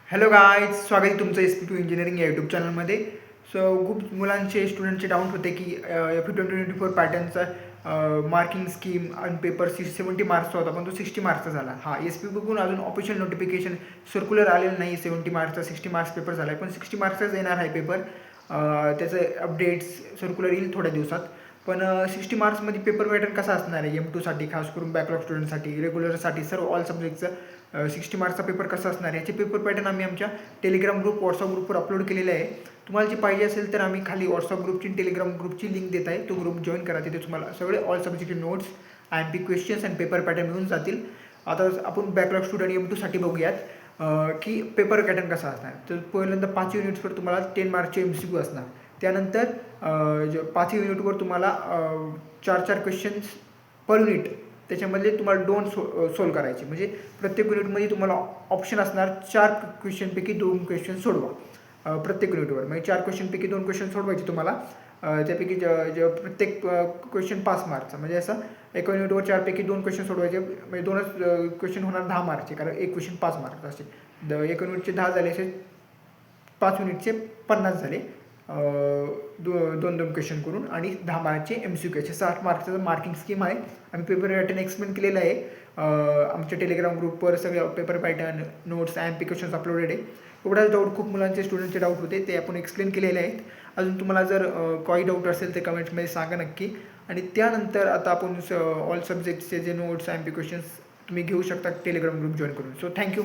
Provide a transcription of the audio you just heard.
Hello guys, स्वागत आहे तुमचं SP2 इंजिनिअरिंग या यूट्यूब चॅनलमध्ये. सो खूप मुलांचे स्टुडंटचे डाऊट होते की FE 2024 पॅटर्नचा मार्किंग स्कीम आणि पेपर 70 मार्क्सचा होता, पण तो 60 मार्क्सचा झाला. हा SP2कडून अजून ऑफिशियल नोटिफिकेशन सर्क्युलर आलेलं नाही. 70 मार्क्सचा 60 मार्क्स पेपर झाला आहे, पण 60 मार्क्सचाच येणार आहे पेपर. त्याचं अपडेट्स सर्क्युलर येईल थोड्या दिवसात. पण 60 मार्क्समध्ये पेपर पॅटर्न कसा असणार आहे M2साठी, खास करून बॅकलॉग स्टुडंटसाठी, रेग्युलरसाठी, सर्व ऑल सब्जेक्टचं 60 मार्क्सचा पेपर कसा असणार आहे याचे पेपर पॅटर्न आम्ही आमच्या टेलिग्राम ग्रुप, व्हॉट्सअप ग्रुपवर अपलोड केलेले आहे. तुम्हाला जे पाहिजे असेल तर आम्ही खाली व्हॉट्सअप ग्रुपची, टेलिग्राम ग्रुपची लिंक देत आहे. तो ग्रुप जॉईन करा. तिथे तुम्हाला सगळे ऑल सब्जेक्टचे नोट्स, MP क्वेश्चन्स आणि पेपर पॅटर्न मिळून जातील. आता आपण बॅकलॉग स्टुडंट M2साठी बघूयात की पेपर पॅटर्न कसा असणार. तर पहिल्यांदा 5 युनिट्सवर तुम्हाला 10 मार्कचे MCQ असणार. त्यानंतर 5 युनिटवर तुम्हाला 4-4 क्वेश्चन्स पर युनिट, त्याच्यामधले तुम्हाला 2 सोल्व करायचे. म्हणजे प्रत्येक युनिटमध्ये तुम्हाला ऑप्शन असणार 4 क्वेश्चनपैकी 2 क्वेश्चन सोडवा प्रत्येक युनिटवर. म्हणजे 4 क्वेश्चनपैकी 2 क्वेश्चन सोडवायचे तुम्हाला. त्यापैकी प्रत्येक क्वेश्चन 5 मार्कचा. म्हणजे असं एका युनिटवर 4 पैकी 2 क्वेश्चन सोडवायचे. म्हणजे 2च क्वेश्चन होणार 10 मार्कचे, कारण एक क्वेश्चन 5 मार्कचा असे. एक युनिटचे 10 झाले, असे 5 युनिटचे 50 झाले. 2-2 क्वेश्चन करून आणि 10 मार्कचे MCQ, असे 60 मार्क्सचं मार्किंग स्कीम आहे. आम्ही पेपर पॅटर्न एक्सप्लेन केलेलं आहे आमच्या टेलिग्राम ग्रुपवर. सगळे paper pattern, notes, MP questions uploaded आहे. एवढाच डाऊट खूप मुलांचे, स्टुडंटचे डाऊट होते, ते आपण एक्सप्लेन केलेले आहेत. अजून तुम्हाला जर काही डाऊट असेल तर कमेंट्समध्ये सांगा नक्की. आणि त्यानंतर आता आपण ऑल सब्जेक्टचे जे नोट्स, MP क्वेश्चन्स तुम्ही घेऊ शकता टेलिग्राम ग्रुप जॉईन करून. So thank you.